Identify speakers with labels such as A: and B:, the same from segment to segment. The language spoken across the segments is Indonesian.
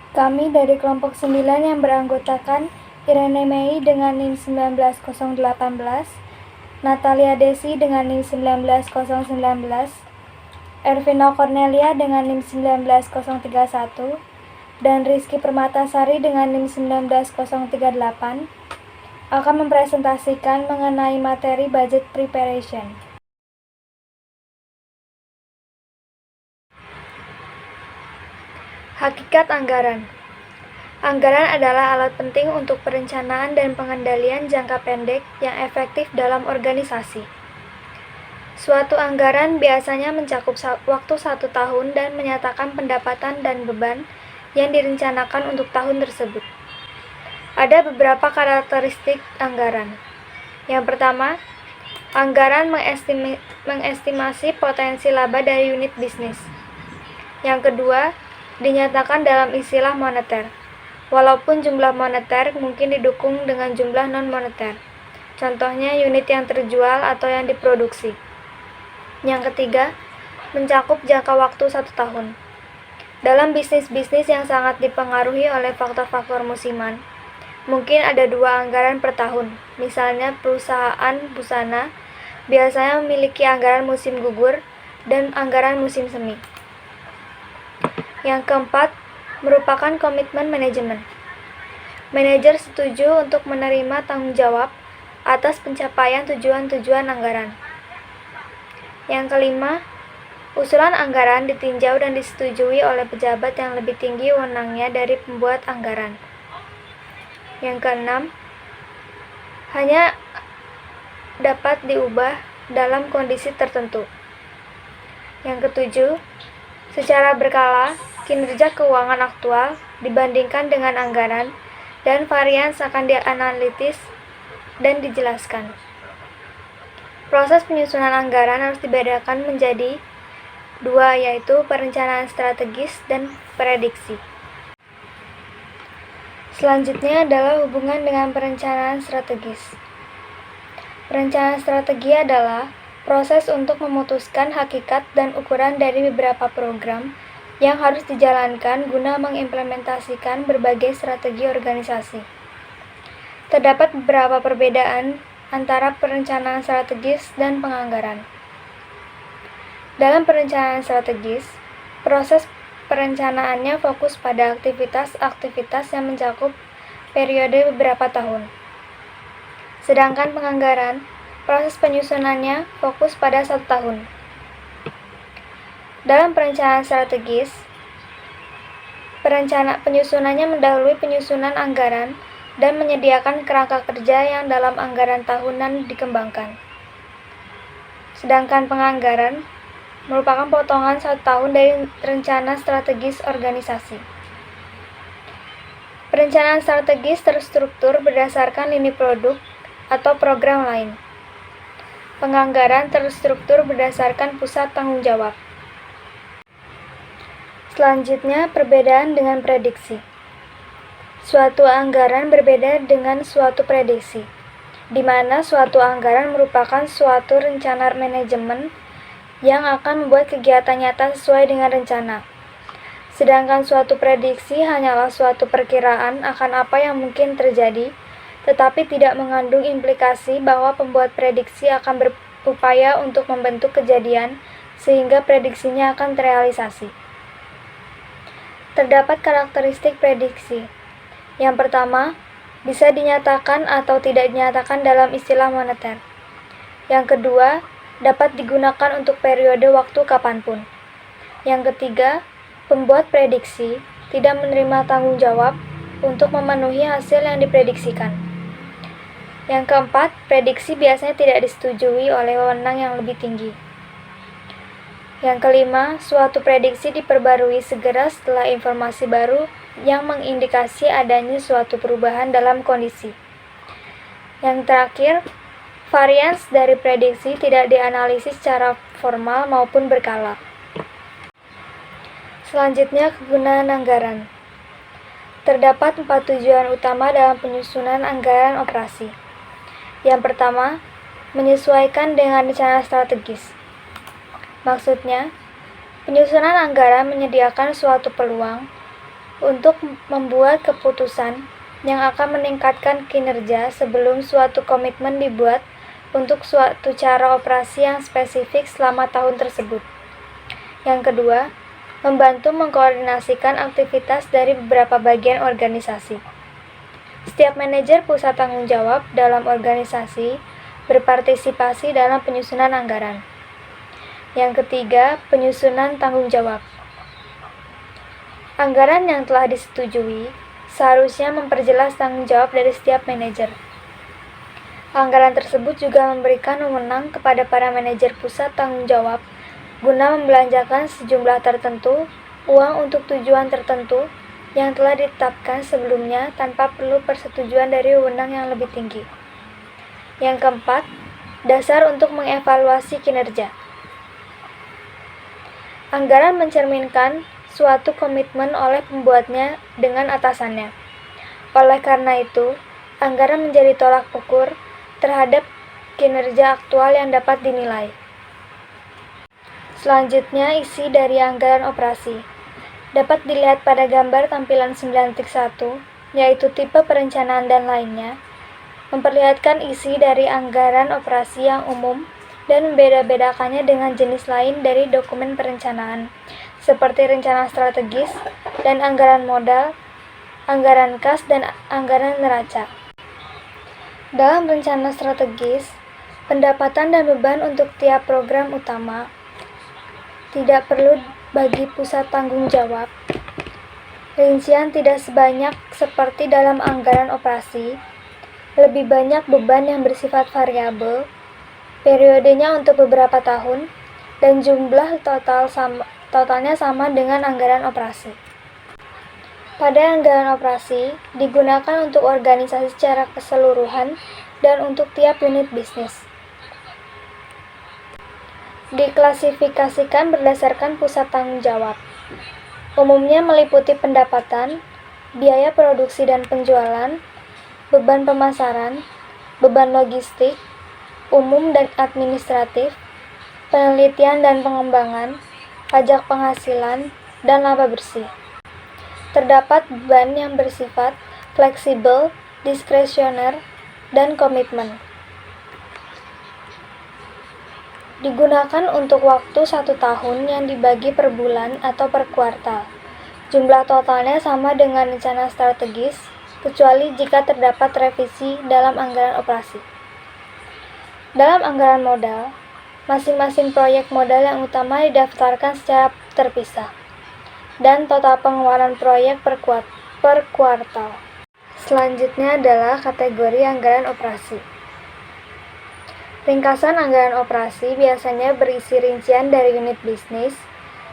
A: Kami dari kelompok 9 yang beranggotakan Irene Mei dengan NIM 19018, Natalia Desi dengan NIM 19019, Ervina Cornelia dengan NIM 19031, dan Rizky Permatasari dengan NIM 19038 akan mempresentasikan mengenai materi budget preparation. Hakikat anggaran. Anggaran adalah alat penting untuk perencanaan dan pengendalian jangka pendek yang efektif dalam organisasi. Suatu anggaran biasanya mencakup waktu 1 tahun dan menyatakan pendapatan dan beban yang direncanakan untuk tahun tersebut. Ada beberapa karakteristik anggaran. Yang pertama, anggaran mengestimasi potensi laba dari unit bisnis. Yang kedua, dinyatakan dalam istilah moneter, walaupun jumlah moneter mungkin didukung dengan jumlah non-moneter, contohnya unit yang terjual atau yang diproduksi. Yang ketiga, mencakup jangka waktu 1 tahun. Dalam bisnis-bisnis yang sangat dipengaruhi oleh faktor-faktor musiman, mungkin ada 2 anggaran per tahun. Misalnya perusahaan busana biasanya memiliki anggaran musim gugur dan anggaran musim semi. Yang keempat, merupakan komitmen manajemen. Manajer setuju untuk menerima tanggung jawab atas pencapaian tujuan-tujuan anggaran. Yang kelima, usulan anggaran ditinjau dan disetujui oleh pejabat yang lebih tinggi wewenangnya dari pembuat anggaran. Yang keenam, hanya dapat diubah dalam kondisi tertentu. Yang ketujuh, secara berkala, kinerja keuangan aktual dibandingkan dengan anggaran dan varians akan dianalisis dan dijelaskan. Proses penyusunan anggaran harus dibedakan menjadi 2, yaitu perencanaan strategis dan prediksi. Selanjutnya adalah hubungan dengan perencanaan strategis. Perencanaan strategi adalah proses untuk memutuskan hakikat dan ukuran dari beberapa program yang harus dijalankan guna mengimplementasikan berbagai strategi organisasi. Terdapat beberapa perbedaan antara perencanaan strategis dan penganggaran. Dalam perencanaan strategis, proses perencanaannya fokus pada aktivitas-aktivitas yang mencakup periode beberapa tahun. Sedangkan penganggaran, proses penyusunannya fokus pada 1 tahun. Dalam perencanaan strategis, penyusunannya mendahului penyusunan anggaran dan menyediakan kerangka kerja yang dalam anggaran tahunan dikembangkan. Sedangkan penganggaran merupakan potongan 1 tahun dari rencana strategis organisasi. Perencanaan strategis terstruktur berdasarkan lini produk atau program lain. Penganggaran terstruktur berdasarkan pusat tanggung jawab. Selanjutnya, perbedaan dengan prediksi. Suatu anggaran berbeda dengan suatu prediksi, di mana suatu anggaran merupakan suatu rencana manajemen yang akan membuat kegiatan nyata sesuai dengan rencana. Sedangkan suatu prediksi hanyalah suatu perkiraan akan apa yang mungkin terjadi, tetapi tidak mengandung implikasi bahwa pembuat prediksi akan berupaya untuk membentuk kejadian sehingga prediksinya akan terrealisasi. Terdapat karakteristik prediksi. Yang pertama, bisa dinyatakan atau tidak dinyatakan dalam istilah moneter. Yang kedua, dapat digunakan untuk periode waktu kapanpun. Yang ketiga, pembuat prediksi tidak menerima tanggung jawab untuk memenuhi hasil yang diprediksikan. Yang keempat, prediksi biasanya tidak disetujui oleh wewenang yang lebih tinggi. Yang kelima, suatu prediksi diperbarui segera setelah informasi baru yang mengindikasi adanya suatu perubahan dalam kondisi. Yang terakhir, varians dari prediksi tidak dianalisis secara formal maupun berkala. Selanjutnya, kegunaan anggaran. Terdapat 4 tujuan utama dalam penyusunan anggaran operasi. Yang pertama, menyesuaikan dengan rencana strategis. Maksudnya, penyusunan anggaran menyediakan suatu peluang untuk membuat keputusan yang akan meningkatkan kinerja sebelum suatu komitmen dibuat untuk suatu cara operasi yang spesifik selama tahun tersebut. Yang kedua, membantu mengkoordinasikan aktivitas dari beberapa bagian organisasi. Setiap manajer pusat tanggung jawab dalam organisasi berpartisipasi dalam penyusunan anggaran. Yang ketiga, penyusunan tanggung jawab. Anggaran yang telah disetujui seharusnya memperjelas tanggung jawab dari setiap manajer. Anggaran tersebut juga memberikan wewenang kepada para manajer pusat tanggung jawab guna membelanjakan sejumlah tertentu uang untuk tujuan tertentu yang telah ditetapkan sebelumnya tanpa perlu persetujuan dari wewenang yang lebih tinggi. Yang keempat, dasar untuk mengevaluasi kinerja. Anggaran mencerminkan suatu komitmen oleh pembuatnya dengan atasannya. Oleh karena itu, anggaran menjadi tolak ukur terhadap kinerja aktual yang dapat dinilai. Selanjutnya, isi dari anggaran operasi dapat dilihat pada gambar tampilan 9.1, yaitu tipe perencanaan dan lainnya, memperlihatkan isi dari anggaran operasi yang umum dan membeda-bedakannya dengan jenis lain dari dokumen perencanaan, seperti rencana strategis dan anggaran modal, anggaran kas, dan anggaran neraca. Dalam rencana strategis, pendapatan dan beban untuk tiap program utama tidak perlu bagi pusat tanggung jawab. Rincian tidak sebanyak seperti dalam anggaran operasi, lebih banyak beban yang bersifat variabel, periodenya untuk beberapa tahun, dan jumlah totalnya sama dengan anggaran operasi. Pada anggaran operasi, digunakan untuk organisasi secara keseluruhan dan untuk tiap unit bisnis. Diklasifikasikan berdasarkan pusat tanggung jawab. Umumnya meliputi pendapatan, biaya produksi dan penjualan, beban pemasaran, beban logistik, umum dan administratif, penelitian dan pengembangan, pajak penghasilan, dan laba bersih. Terdapat beban yang bersifat fleksibel, diskresioner, dan komitmen. Digunakan untuk waktu 1 tahun yang dibagi per bulan atau per kuartal. Jumlah totalnya sama dengan rencana strategis, kecuali jika terdapat revisi dalam anggaran operasi. Dalam anggaran modal, masing-masing proyek modal yang utama didaftarkan secara terpisah, dan total pengeluaran proyek per kuartal. Selanjutnya adalah kategori anggaran operasi. Ringkasan anggaran operasi biasanya berisi rincian dari unit bisnis,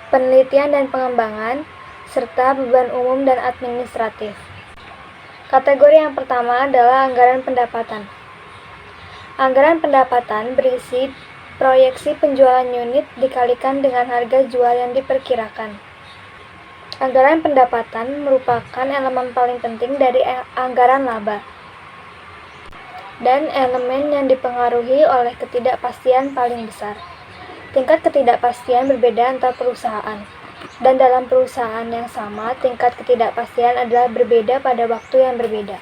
A: penelitian dan pengembangan, serta beban umum dan administratif. Kategori yang pertama adalah anggaran pendapatan. Anggaran pendapatan berisi proyeksi penjualan unit dikalikan dengan harga jual yang diperkirakan. Anggaran pendapatan merupakan elemen paling penting dari anggaran laba, dan elemen yang dipengaruhi oleh ketidakpastian paling besar. Tingkat ketidakpastian berbeda antar perusahaan, dan dalam perusahaan yang sama, tingkat ketidakpastian adalah berbeda pada waktu yang berbeda.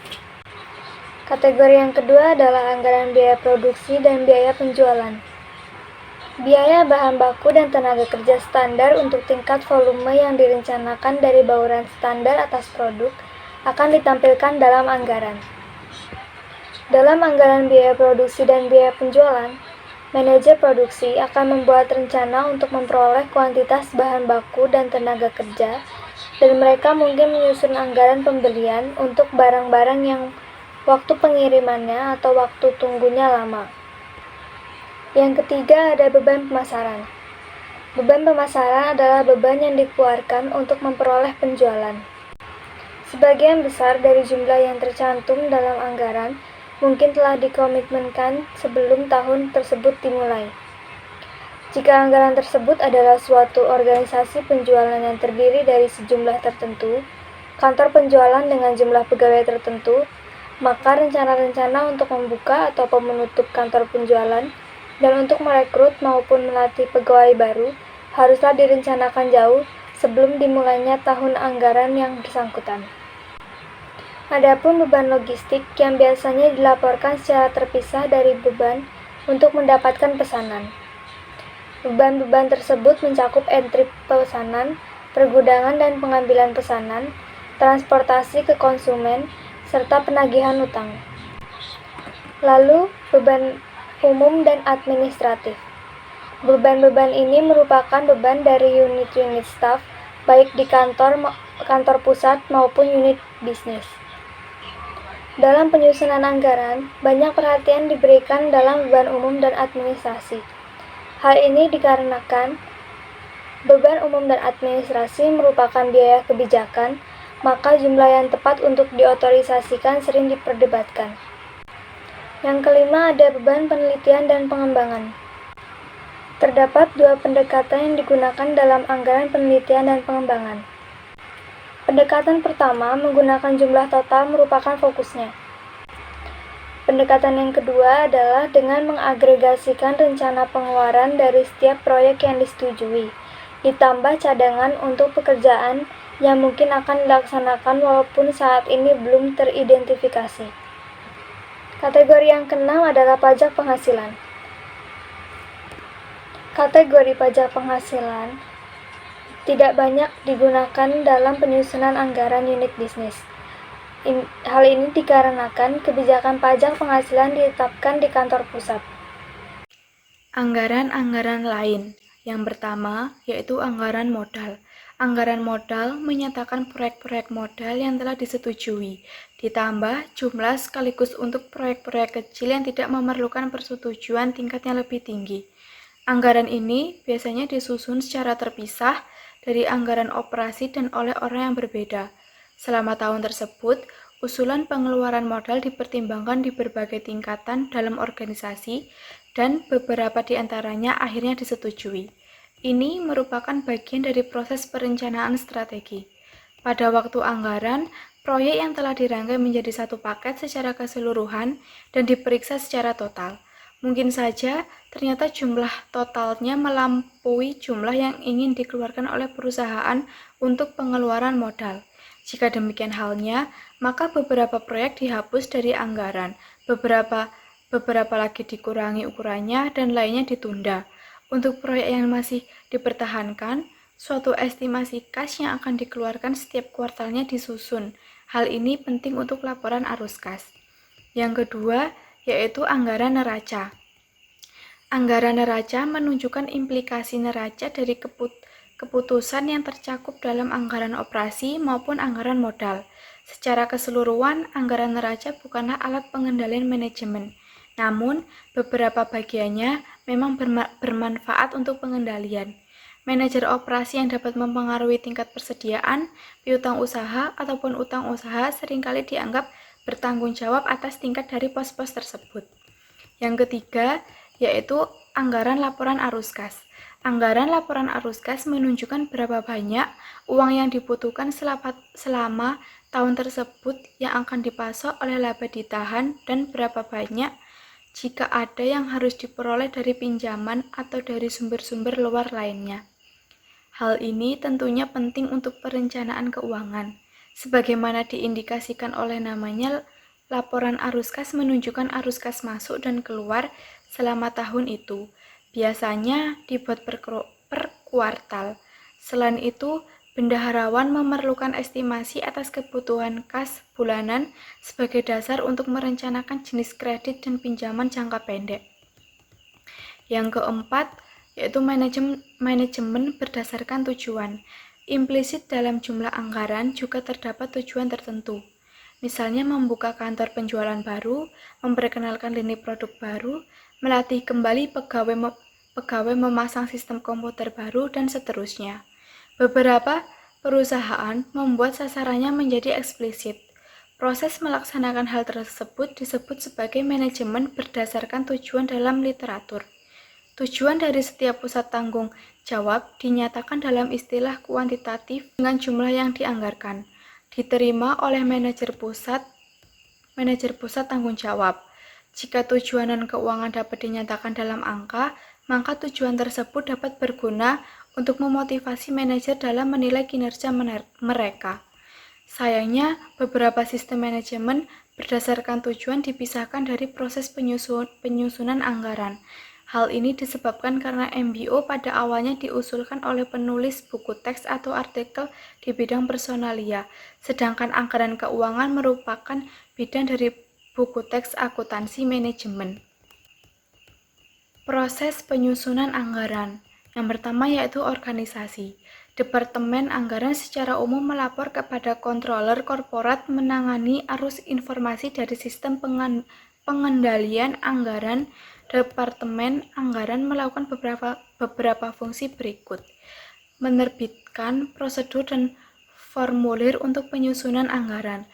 A: Kategori yang kedua adalah anggaran biaya produksi dan biaya penjualan. Biaya bahan baku dan tenaga kerja standar untuk tingkat volume yang direncanakan dari bauran standar atas produk akan ditampilkan dalam anggaran. Dalam anggaran biaya produksi dan biaya penjualan, manajer produksi akan membuat rencana untuk memperoleh kuantitas bahan baku dan tenaga kerja, dan mereka mungkin menyusun anggaran pembelian untuk barang-barang yang waktu pengirimannya atau waktu tunggunya lama. Yang ketiga ada beban pemasaran. Beban pemasaran adalah beban yang dikeluarkan untuk memperoleh penjualan. Sebagian besar dari jumlah yang tercantum dalam anggaran mungkin telah dikomitmenkan sebelum tahun tersebut dimulai. Jika anggaran tersebut adalah suatu organisasi penjualan yang terdiri dari sejumlah tertentu, kantor penjualan dengan jumlah pegawai tertentu, maka rencana-rencana untuk membuka atau menutup kantor penjualan dan untuk merekrut maupun melatih pegawai baru haruslah direncanakan jauh sebelum dimulainya tahun anggaran yang bersangkutan. Adapun beban logistik yang biasanya dilaporkan secara terpisah dari beban untuk mendapatkan pesanan. Beban-beban tersebut mencakup entry pesanan, pergudangan dan pengambilan pesanan, transportasi ke konsumen, serta penagihan utang. Lalu, beban umum dan administratif. Beban-beban ini merupakan beban dari unit-unit staf, baik di kantor pusat maupun unit bisnis. Dalam penyusunan anggaran, banyak perhatian diberikan dalam beban umum dan administrasi. Hal ini dikarenakan beban umum dan administrasi merupakan biaya kebijakan, maka jumlah yang tepat untuk diotorisasikan sering diperdebatkan. Yang kelima, ada beban penelitian dan pengembangan. Terdapat dua pendekatan yang digunakan dalam anggaran penelitian dan pengembangan. Pendekatan pertama menggunakan jumlah total merupakan fokusnya. Pendekatan yang kedua adalah dengan mengagregasikan rencana pengeluaran dari setiap proyek yang disetujui, ditambah cadangan untuk pekerjaan yang mungkin akan dilaksanakan walaupun saat ini belum teridentifikasi. Kategori yang keenam adalah pajak penghasilan. Kategori pajak penghasilan tidak banyak digunakan dalam penyusunan anggaran unit bisnis. Hal ini dikarenakan kebijakan pajak penghasilan ditetapkan di kantor pusat. Anggaran-anggaran lain. Yang pertama, yaitu anggaran modal. Anggaran modal menyatakan proyek-proyek modal yang telah disetujui, ditambah jumlah sekaligus untuk proyek-proyek kecil yang tidak memerlukan persetujuan tingkat yang lebih tinggi. Anggaran ini biasanya disusun secara terpisah dari anggaran operasi dan oleh orang yang berbeda. Selama tahun tersebut, usulan pengeluaran modal dipertimbangkan di berbagai tingkatan dalam organisasi dan beberapa di antaranya akhirnya disetujui. Ini merupakan bagian dari proses perencanaan strategi. Pada waktu anggaran, proyek yang telah dirangkai menjadi satu paket secara keseluruhan dan diperiksa secara total. Mungkin saja ternyata jumlah totalnya melampaui jumlah yang ingin dikeluarkan oleh perusahaan untuk pengeluaran modal. Jika demikian halnya, maka beberapa proyek dihapus dari anggaran, beberapa lagi dikurangi ukurannya, dan lainnya ditunda. Untuk proyek yang masih dipertahankan, suatu estimasi kas yang akan dikeluarkan setiap kuartalnya disusun. Hal ini penting untuk laporan arus kas. Yang kedua, yaitu anggaran neraca. Anggaran neraca menunjukkan implikasi neraca dari keputusan yang tercakup dalam anggaran operasi maupun anggaran modal. Secara keseluruhan, anggaran neraca bukanlah alat pengendalian manajemen, namun beberapa bagiannya memang bermanfaat untuk pengendalian. Manajer operasi yang dapat mempengaruhi tingkat persediaan, piutang usaha, ataupun utang usaha seringkali dianggap bertanggung jawab atas tingkat dari pos-pos tersebut. Yang ketiga, yaitu anggaran laporan arus kas. Anggaran laporan arus kas menunjukkan berapa banyak uang yang dibutuhkan selama tahun tersebut yang akan dipasok oleh laba ditahan dan berapa banyak jika ada yang harus diperoleh dari pinjaman atau dari sumber-sumber luar lainnya. Hal ini tentunya penting untuk perencanaan keuangan. Sebagaimana diindikasikan oleh namanya, laporan arus kas menunjukkan arus kas masuk dan keluar selama tahun itu. Biasanya dibuat per kuartal. Selain itu, bendaharawan memerlukan estimasi atas kebutuhan kas bulanan sebagai dasar untuk merencanakan jenis kredit dan pinjaman jangka pendek. Yang keempat, yaitu manajemen berdasarkan tujuan. Implisit dalam jumlah anggaran juga terdapat tujuan tertentu. Misalnya membuka kantor penjualan baru, memperkenalkan lini produk baru, melatih kembali pegawai memasang sistem komputer baru, dan seterusnya. Beberapa perusahaan membuat sasarannya menjadi eksplisit. Proses melaksanakan hal tersebut disebut sebagai manajemen berdasarkan tujuan dalam literatur. Tujuan dari setiap pusat tanggung jawab dinyatakan dalam istilah kuantitatif dengan jumlah yang dianggarkan, diterima oleh manajer pusat tanggung jawab. Jika tujuan dan keuangan dapat dinyatakan dalam angka, maka tujuan tersebut dapat berguna
B: untuk memotivasi manajer dalam menilai kinerja mereka. Sayangnya, beberapa sistem manajemen berdasarkan tujuan dipisahkan dari proses penyusunan anggaran. Hal ini disebabkan karena MBO pada awalnya diusulkan oleh penulis buku teks atau artikel di bidang personalia, sedangkan anggaran keuangan merupakan bidang dari buku teks akuntansi manajemen. Proses penyusunan anggaran. Yang pertama yaitu organisasi. Departemen anggaran secara umum melapor kepada controller korporat menangani arus informasi dari sistem pengendalian anggaran. Departemen anggaran melakukan beberapa fungsi berikut: menerbitkan prosedur dan formulir untuk penyusunan anggaran,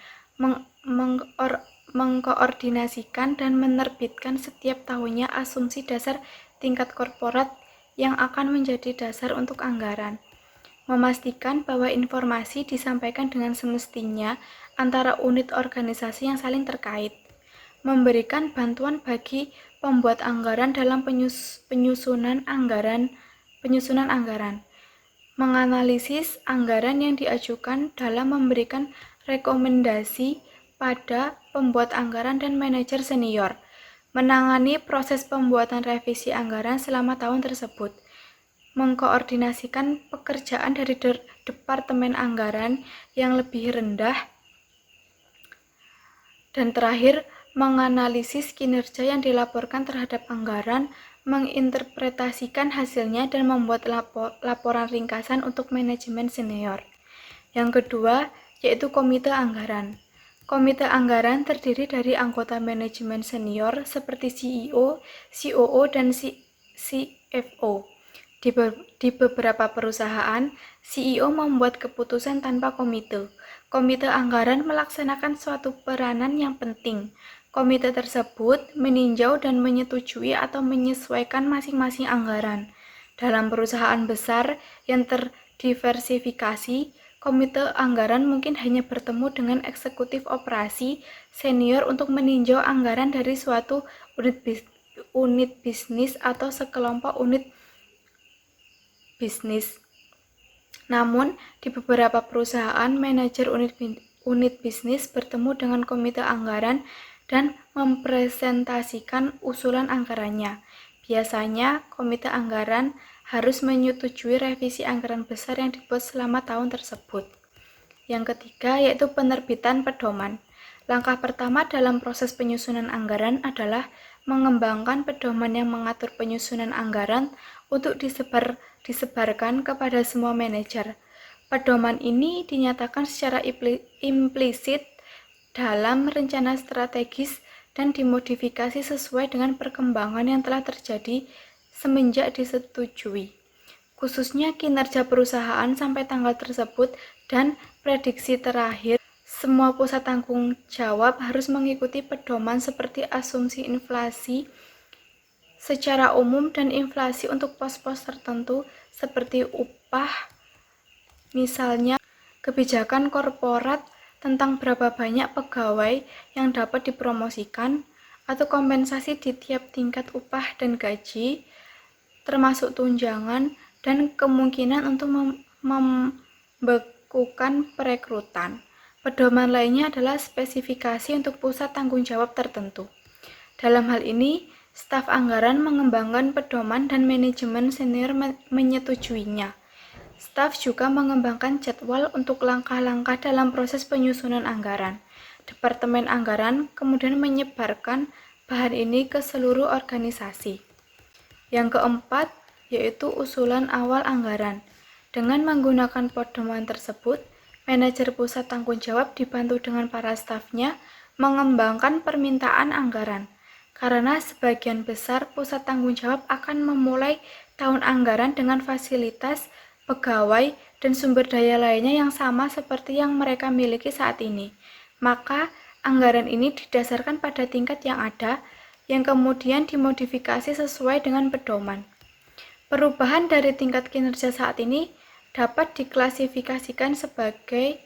B: mengkoordinasikan dan menerbitkan setiap tahunnya asumsi dasar tingkat korporat yang akan menjadi dasar untuk anggaran, memastikan bahwa informasi disampaikan dengan semestinya antara unit organisasi yang saling terkait, memberikan bantuan bagi pembuat anggaran dalam penyusunan anggaran, menganalisis anggaran yang diajukan dalam memberikan rekomendasi pada pembuat anggaran dan manajer senior, menangani proses pembuatan revisi anggaran selama tahun tersebut, mengkoordinasikan pekerjaan dari departemen anggaran yang lebih rendah, dan terakhir, menganalisis kinerja yang dilaporkan terhadap anggaran, menginterpretasikan hasilnya, dan membuat laporan ringkasan untuk manajemen senior. Yang kedua, yaitu komite anggaran. Komite anggaran terdiri dari anggota manajemen senior seperti CEO, COO, dan CFO. Di beberapa perusahaan, CEO membuat keputusan tanpa komite. Komite anggaran melaksanakan suatu peranan yang penting. Komite tersebut meninjau dan menyetujui atau menyesuaikan masing-masing anggaran. Dalam perusahaan besar yang terdiversifikasi, komite anggaran mungkin hanya bertemu dengan eksekutif operasi senior untuk meninjau anggaran dari suatu unit bisnis atau sekelompok unit bisnis. Namun, di beberapa perusahaan, manajer unit bisnis bertemu dengan komite anggaran dan mempresentasikan usulan anggarannya. Biasanya, komite anggaran harus menyetujui revisi anggaran besar yang dibuat selama tahun tersebut. Yang ketiga, yaitu penerbitan pedoman. Langkah pertama dalam proses penyusunan anggaran adalah mengembangkan pedoman yang mengatur penyusunan anggaran untuk disebarkan kepada semua manajer. Pedoman ini dinyatakan secara implisit dalam rencana strategis dan dimodifikasi sesuai dengan perkembangan yang telah terjadi semenjak disetujui, khususnya kinerja perusahaan sampai tanggal tersebut dan prediksi terakhir. Semua pusat tanggung jawab harus mengikuti pedoman seperti asumsi inflasi secara umum dan inflasi untuk pos-pos tertentu seperti upah, misalnya kebijakan korporat tentang berapa banyak pegawai yang dapat dipromosikan, atau kompensasi di tiap tingkat upah dan gaji, termasuk tunjangan dan kemungkinan untuk membekukan perekrutan. Pedoman lainnya adalah spesifikasi untuk pusat tanggung jawab tertentu. Dalam hal ini, staf anggaran mengembangkan pedoman dan manajemen senior menyetujuinya. Staf juga mengembangkan jadwal untuk langkah-langkah dalam proses penyusunan anggaran. Departemen anggaran kemudian menyebarkan bahan ini ke seluruh organisasi. Yang keempat, yaitu usulan awal anggaran. Dengan menggunakan pedoman tersebut, manajer pusat tanggung jawab dibantu dengan para stafnya mengembangkan permintaan anggaran. Karena sebagian besar pusat tanggung jawab akan memulai tahun anggaran dengan fasilitas, pegawai, dan sumber daya lainnya yang sama seperti yang mereka miliki saat ini. Maka, anggaran ini didasarkan pada tingkat yang ada, yang kemudian dimodifikasi sesuai dengan pedoman. Perubahan dari tingkat kinerja saat ini dapat diklasifikasikan sebagai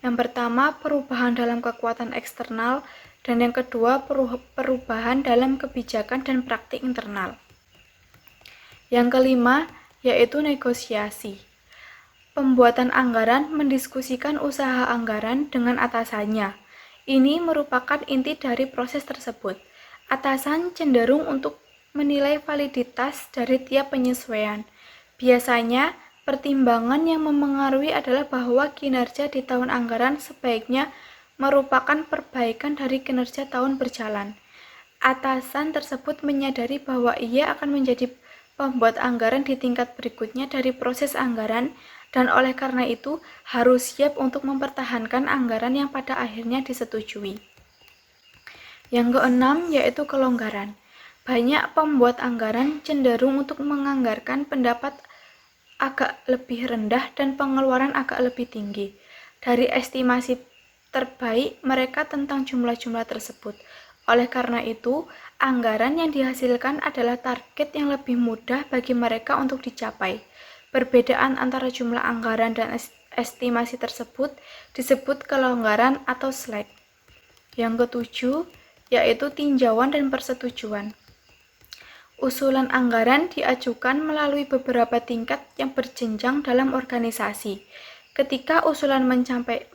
B: yang pertama, perubahan dalam kekuatan eksternal, dan yang kedua, perubahan dalam kebijakan dan praktik internal. Yang kelima, yaitu negosiasi. Pembuatan anggaran mendiskusikan usaha anggaran dengan atasannya. Ini merupakan inti dari proses tersebut. Atasan cenderung untuk menilai validitas dari tiap penyesuaian. Biasanya, pertimbangan yang memengaruhi adalah bahwa kinerja di tahun anggaran sebaiknya merupakan perbaikan dari kinerja tahun berjalan. Atasan tersebut menyadari bahwa ia akan menjadi pembuat anggaran di tingkat berikutnya dari proses anggaran, dan oleh karena itu harus siap untuk mempertahankan anggaran yang pada akhirnya disetujui. Yang keenam yaitu kelonggaran. Banyak pembuat anggaran cenderung untuk menganggarkan pendapat agak lebih rendah dan pengeluaran agak lebih tinggi dari estimasi terbaik mereka tentang jumlah-jumlah tersebut. Oleh karena itu, anggaran yang dihasilkan adalah target yang lebih mudah bagi mereka untuk dicapai. Perbedaan antara jumlah anggaran dan estimasi tersebut disebut kelonggaran atau slack. Yang ketujuh, yaitu tinjauan dan persetujuan. Usulan anggaran diajukan melalui beberapa tingkat yang berjenjang dalam organisasi. Ketika usulan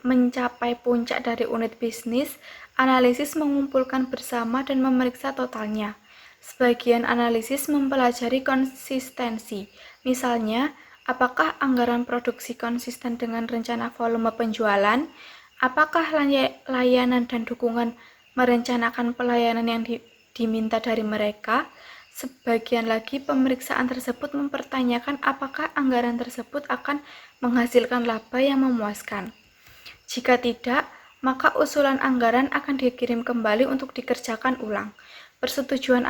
B: mencapai puncak dari unit bisnis, analisis mengumpulkan bersama dan memeriksa totalnya. Sebagian analisis mempelajari konsistensi, misalnya, apakah anggaran produksi konsisten dengan rencana volume penjualan, apakah layanan dan dukungan merencanakan pelayanan yang diminta dari mereka. Sebagian lagi pemeriksaan tersebut mempertanyakan apakah anggaran tersebut akan menghasilkan laba yang memuaskan. Jika tidak, maka usulan anggaran akan dikirim kembali untuk dikerjakan ulang. Persetujuan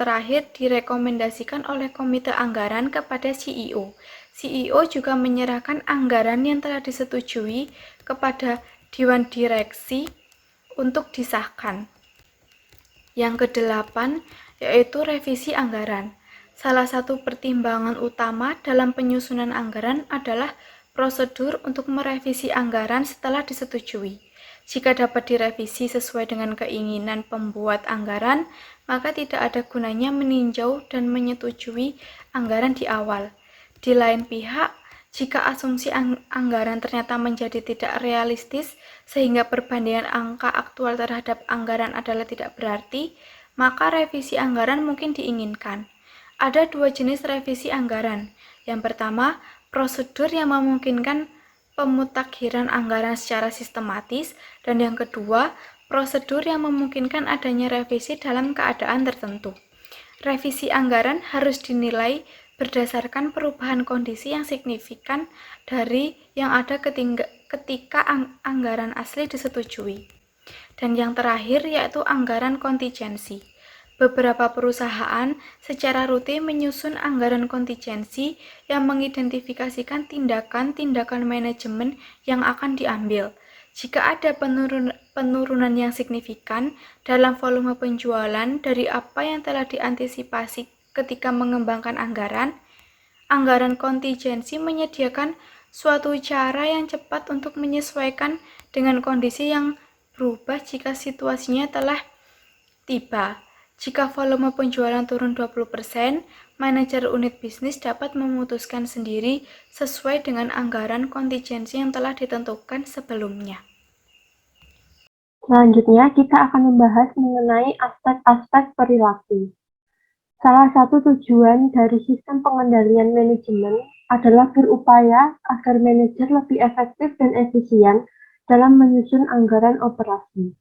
B: terakhir direkomendasikan oleh komite anggaran kepada CEO. CEO juga menyerahkan anggaran yang telah disetujui kepada Dewan Direksi untuk disahkan. Yang kedelapan, yaitu revisi anggaran. Salah satu pertimbangan utama dalam penyusunan anggaran adalah prosedur untuk merevisi anggaran setelah disetujui. Jika dapat direvisi sesuai dengan keinginan pembuat anggaran, maka tidak ada gunanya meninjau dan menyetujui anggaran di awal. Di lain pihak, jika asumsi anggaran ternyata menjadi tidak realistis sehingga perbandingan angka aktual terhadap anggaran adalah tidak berarti, maka revisi anggaran mungkin diinginkan. Ada dua jenis revisi anggaran. Yang pertama, prosedur yang memungkinkan pemutakhiran anggaran secara sistematis, dan yang kedua, prosedur yang memungkinkan adanya revisi dalam keadaan tertentu. Revisi anggaran harus dinilai berdasarkan perubahan kondisi yang signifikan dari yang ada ketika anggaran asli disetujui. Dan yang terakhir yaitu anggaran kontingensi. Beberapa perusahaan secara rutin menyusun anggaran kontingensi yang mengidentifikasikan tindakan-tindakan manajemen yang akan diambil. Jika ada penurunan yang signifikan dalam volume penjualan dari apa yang telah diantisipasi ketika mengembangkan anggaran kontingensi menyediakan suatu cara yang cepat untuk menyesuaikan dengan kondisi yang berubah jika situasinya telah tiba. Jika volume penjualan turun 20%, manajer unit bisnis dapat memutuskan sendiri sesuai dengan anggaran kontingensi yang telah ditentukan sebelumnya.
C: Selanjutnya, kita akan membahas mengenai aspek-aspek perilaku. Salah satu tujuan dari sistem pengendalian manajemen adalah berupaya agar manajer lebih efektif dan efisien dalam menyusun anggaran operasi.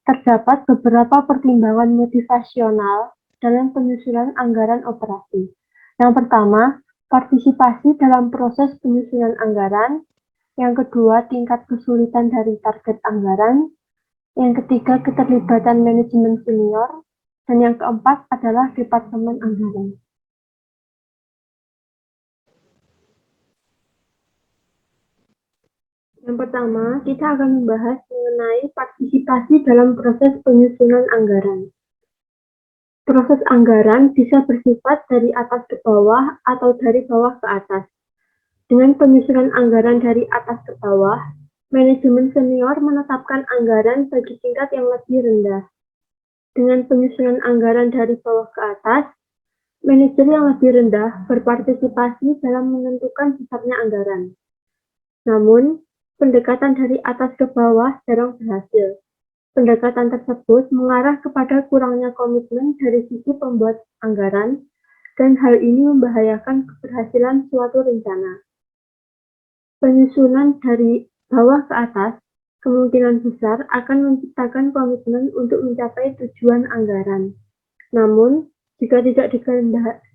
C: Terdapat beberapa pertimbangan motivasional dalam penyusunan anggaran operasi. Yang pertama, partisipasi dalam proses penyusunan anggaran. Yang kedua, tingkat kesulitan dari target anggaran. Yang ketiga, keterlibatan manajemen senior. Dan yang keempat adalah departemen anggaran. Yang pertama, kita akan membahas mengenai partisipasi dalam proses penyusunan anggaran. Proses anggaran bisa bersifat dari atas ke bawah atau dari bawah ke atas. Dengan penyusunan anggaran dari atas ke bawah, manajemen senior menetapkan anggaran bagi tingkat yang lebih rendah. Dengan penyusunan anggaran dari bawah ke atas, Manajer yang lebih rendah berpartisipasi dalam menentukan besarnya anggaran. Namun, pendekatan dari atas ke bawah jarang berhasil. Pendekatan tersebut mengarah kepada kurangnya komitmen dari sisi pembuat anggaran, dan hal ini membahayakan keberhasilan suatu rencana. Penyusunan dari bawah ke atas kemungkinan besar akan menciptakan komitmen untuk mencapai tujuan anggaran. Namun, jika tidak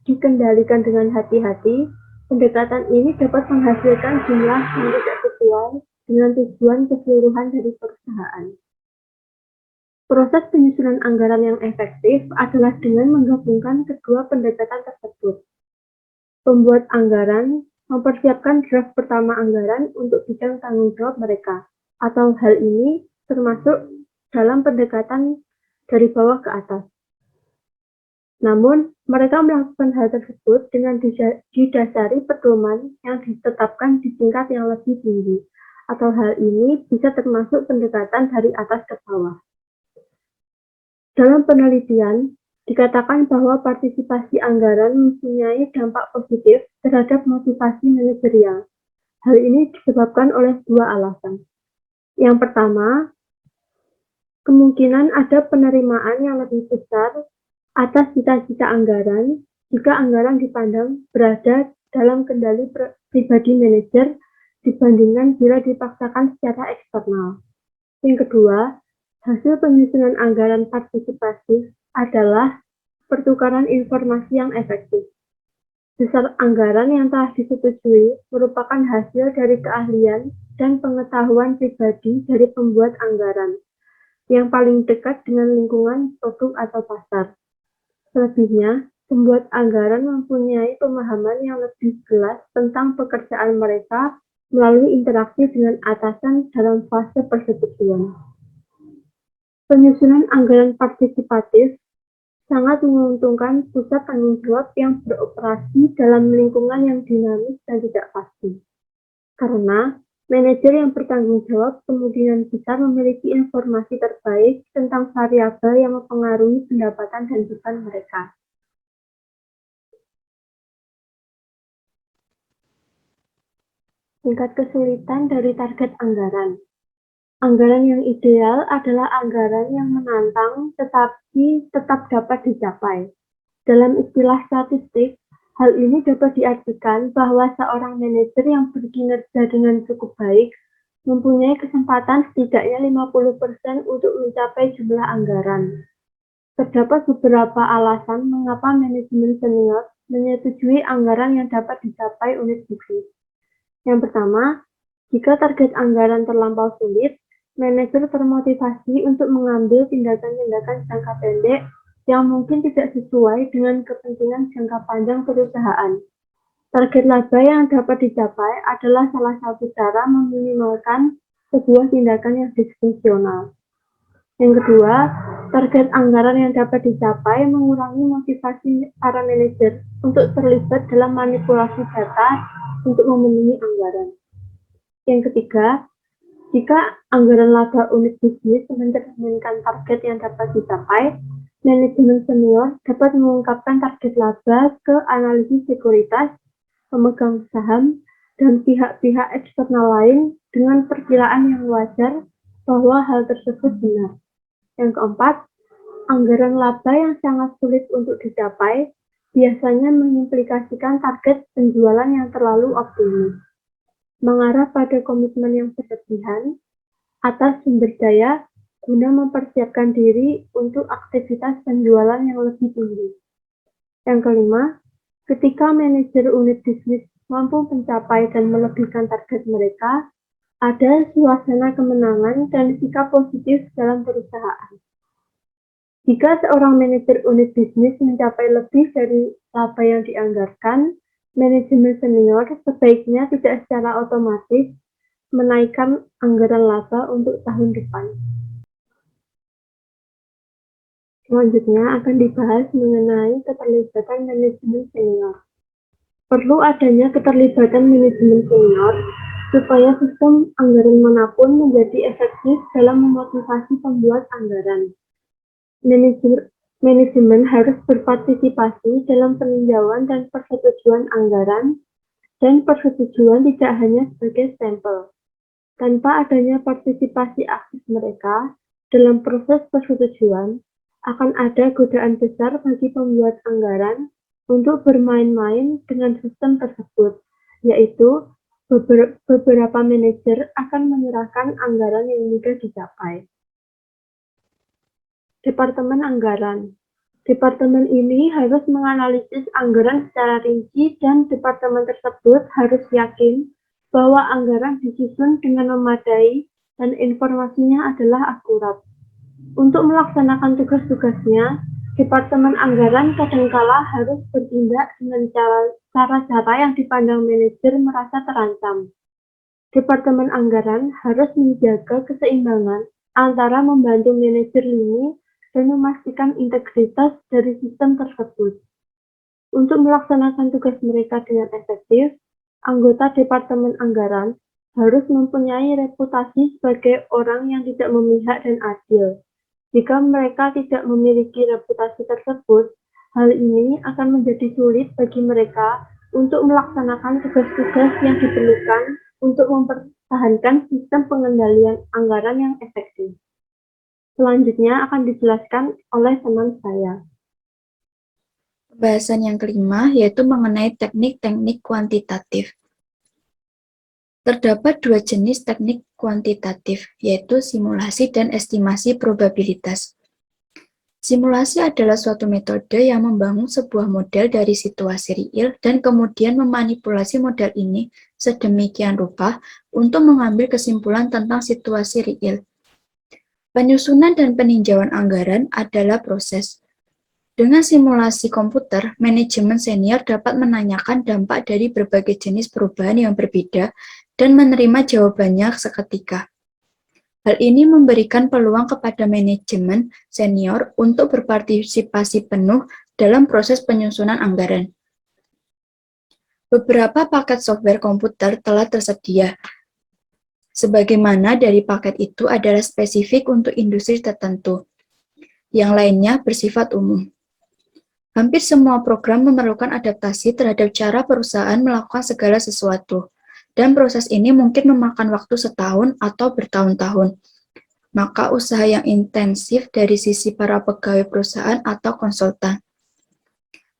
C: dikendalikan dengan hati-hati, pendekatan ini dapat menghasilkan jumlah yang tidak sesuai dengan tujuan keseluruhan dari perusahaan. Proses penyusunan anggaran yang efektif adalah dengan menggabungkan kedua pendekatan tersebut. Pembuat anggaran mempersiapkan draft pertama anggaran untuk bidang tanggung jawab mereka, atau hal ini termasuk dalam pendekatan dari bawah ke atas. Namun, mereka melakukan hal tersebut dengan didasari pedoman yang ditetapkan di tingkat yang lebih tinggi, atau hal ini bisa termasuk pendekatan dari atas ke bawah. Dalam penelitian, dikatakan bahwa partisipasi anggaran mempunyai dampak positif terhadap motivasi manajerial. Hal ini disebabkan oleh dua alasan. Yang pertama, kemungkinan ada penerimaan yang lebih besar atas cita-cita anggaran jika anggaran dipandang berada dalam kendali pribadi manajer dibandingkan bila dipaksakan secara eksternal. Yang kedua, hasil penyusunan anggaran partisipatif adalah pertukaran informasi yang efektif. Besar anggaran yang telah disetujui merupakan hasil dari keahlian dan pengetahuan pribadi dari pembuat anggaran yang paling dekat dengan lingkungan produk atau pasar. Selebihnya, pembuat anggaran mempunyai pemahaman yang lebih jelas tentang pekerjaan mereka melalui interaksi dengan atasan dalam fase persetujuan. Penyusunan anggaran partisipatif sangat menguntungkan pusat tanggung jawab yang beroperasi dalam lingkungan yang dinamis dan tidak pasti. Karena manajer yang bertanggung jawab kemungkinan besar memiliki informasi terbaik tentang variabel yang mempengaruhi pendapatan dan beban mereka. Tingkat kesulitan dari target anggaran. Anggaran yang ideal adalah anggaran yang menantang tetapi tetap dapat dicapai. Dalam istilah statistik, hal ini dapat diartikan bahwa seorang manajer yang berkinerja dengan cukup baik mempunyai kesempatan setidaknya 50% untuk mencapai jumlah anggaran. Terdapat beberapa alasan mengapa manajemen senior menyetujui anggaran yang dapat dicapai unit bisnis. Yang pertama, jika target anggaran terlampau sulit, manajer termotivasi untuk mengambil tindakan-tindakan jangka pendek yang mungkin tidak sesuai dengan kepentingan jangka panjang perusahaan. Target laba yang dapat dicapai adalah salah satu cara meminimalkan sebuah tindakan yang disfungsional. Yang kedua, target anggaran yang dapat dicapai mengurangi motivasi para manajer untuk terlibat dalam manipulasi data untuk memenuhi anggaran. Yang ketiga, jika anggaran laba unit bisnis mencerminkan target yang dapat dicapai, manajemen senior dapat mengungkapkan target laba ke analisis sekuritas, pemegang saham, dan pihak-pihak eksternal lain dengan perkiraan yang wajar bahwa hal tersebut benar. Yang keempat, anggaran laba yang sangat sulit untuk dicapai biasanya mengimplikasikan target penjualan yang terlalu optimis, mengarah pada komitmen yang berlebihan atas sumber daya guna mempersiapkan diri untuk aktivitas penjualan yang lebih tinggi. Yang kelima, ketika manajer unit bisnis mampu mencapai dan melebihkan target mereka, ada suasana kemenangan dan sikap positif dalam perusahaan. Jika seorang manajer unit bisnis mencapai lebih dari laba yang dianggarkan, manajemen senior sebaiknya tidak secara otomatis menaikkan anggaran laba untuk tahun depan. Selanjutnya akan dibahas mengenai keterlibatan manajemen senior. Perlu adanya keterlibatan manajemen senior supaya sistem anggaran manapun menjadi efektif dalam memotivasi pembuat anggaran. Manajemen harus berpartisipasi dalam peninjauan dan persetujuan anggaran, dan persetujuan tidak hanya sebagai stempel. Tanpa adanya partisipasi aktif mereka dalam proses persetujuan, akan ada godaan besar bagi pembuat anggaran untuk bermain-main dengan sistem tersebut, yaitu beberapa manajer akan menyerahkan anggaran yang mudah dicapai. Departemen Anggaran. Departemen ini harus menganalisis anggaran secara rinci dan departemen tersebut harus yakin bahwa anggaran disusun dengan memadai dan informasinya adalah akurat. Untuk melaksanakan tugas-tugasnya, Departemen Anggaran kadangkala harus bertindak dengan cara-cara yang dipandang manajer merasa terancam. Departemen Anggaran harus menjaga keseimbangan antara membantu manajer lini dan memastikan integritas dari sistem tersebut. Untuk melaksanakan tugas mereka dengan efektif, anggota Departemen Anggaran harus mempunyai reputasi sebagai orang yang tidak memihak dan adil. Jika mereka tidak memiliki reputasi tersebut, hal ini akan menjadi sulit bagi mereka untuk melaksanakan tugas-tugas yang diperlukan untuk mempertahankan sistem pengendalian anggaran yang efektif. Selanjutnya akan dijelaskan oleh teman saya.
D: Pembahasan yang kelima yaitu mengenai teknik-teknik kuantitatif. Terdapat dua jenis teknik kuantitatif, yaitu simulasi dan estimasi probabilitas. Simulasi adalah suatu metode yang membangun sebuah model dari situasi real dan kemudian memanipulasi model ini sedemikian rupa untuk mengambil kesimpulan tentang situasi real. Penyusunan dan peninjauan anggaran adalah proses. Dengan simulasi komputer, manajemen senior dapat menanyakan dampak dari berbagai jenis perubahan yang berbeda dan menerima jawabannya seketika. Hal ini memberikan peluang kepada manajemen senior untuk berpartisipasi penuh dalam proses penyusunan anggaran. Beberapa paket software komputer telah tersedia. Sebagaimana dari paket itu adalah spesifik untuk industri tertentu. Yang lainnya bersifat umum. Hampir semua program memerlukan adaptasi terhadap cara perusahaan melakukan segala sesuatu, dan proses ini mungkin memakan waktu setahun atau bertahun-tahun. Maka usaha yang intensif dari sisi para pegawai perusahaan atau konsultan.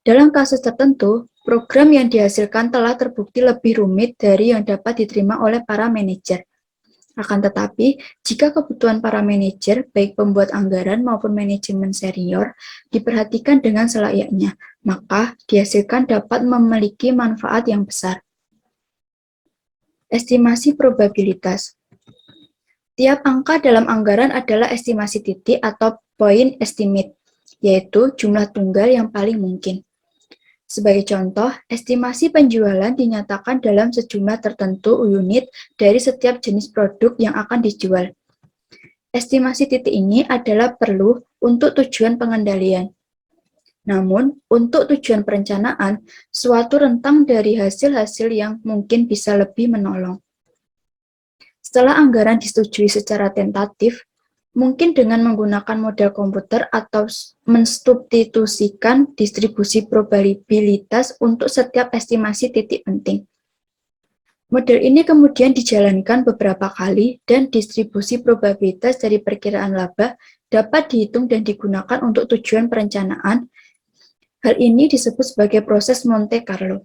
D: Dalam kasus tertentu, program yang dihasilkan telah terbukti lebih rumit dari yang dapat diterima oleh para manajer. Akan tetapi, jika kebutuhan para manajer, baik pembuat anggaran maupun manajemen senior, diperhatikan dengan selayaknya, maka dihasilkan dapat memiliki manfaat yang besar. Estimasi probabilitas. Tiap angka dalam anggaran adalah estimasi titik atau point estimate, yaitu jumlah tunggal yang paling mungkin. Sebagai contoh, estimasi penjualan dinyatakan dalam sejumlah tertentu unit dari setiap jenis produk yang akan dijual. Estimasi titik ini adalah perlu untuk tujuan pengendalian. Namun, untuk tujuan perencanaan, suatu rentang dari hasil-hasil yang mungkin bisa lebih menolong. Setelah anggaran disetujui secara tentatif, mungkin dengan menggunakan model komputer atau mensubstitusikan distribusi probabilitas untuk setiap estimasi titik penting. Model ini kemudian dijalankan beberapa kali dan distribusi probabilitas dari perkiraan laba dapat dihitung dan digunakan untuk tujuan perencanaan. Hal ini disebut sebagai proses Monte Carlo.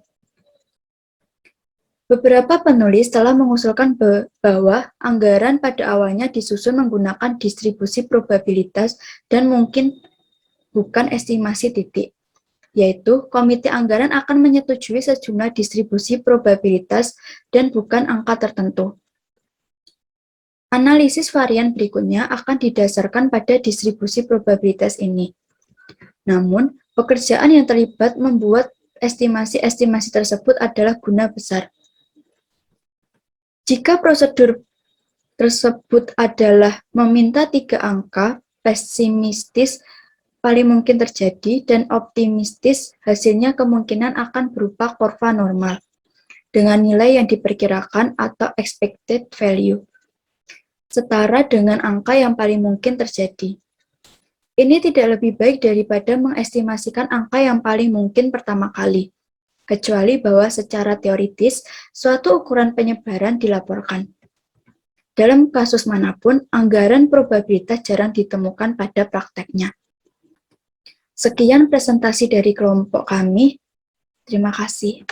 D: Beberapa penulis telah mengusulkan bahwa anggaran pada awalnya disusun menggunakan distribusi probabilitas dan mungkin bukan estimasi titik, yaitu komite anggaran akan menyetujui sejumlah distribusi probabilitas dan bukan angka tertentu. Analisis varian berikutnya akan didasarkan pada distribusi probabilitas ini. Namun, pekerjaan yang terlibat membuat estimasi-estimasi tersebut adalah guna besar. Jika prosedur tersebut adalah meminta 3 angka, pesimistis paling mungkin terjadi dan optimistis hasilnya kemungkinan akan berupa kurva normal dengan nilai yang diperkirakan atau expected value setara dengan angka yang paling mungkin terjadi. Ini tidak lebih baik daripada mengestimasikan angka yang paling mungkin pertama kali, kecuali bahwa secara teoritis suatu ukuran penyebaran dilaporkan. Dalam kasus manapun, anggaran probabilitas jarang ditemukan pada prakteknya. Sekian presentasi dari kelompok kami. Terima kasih.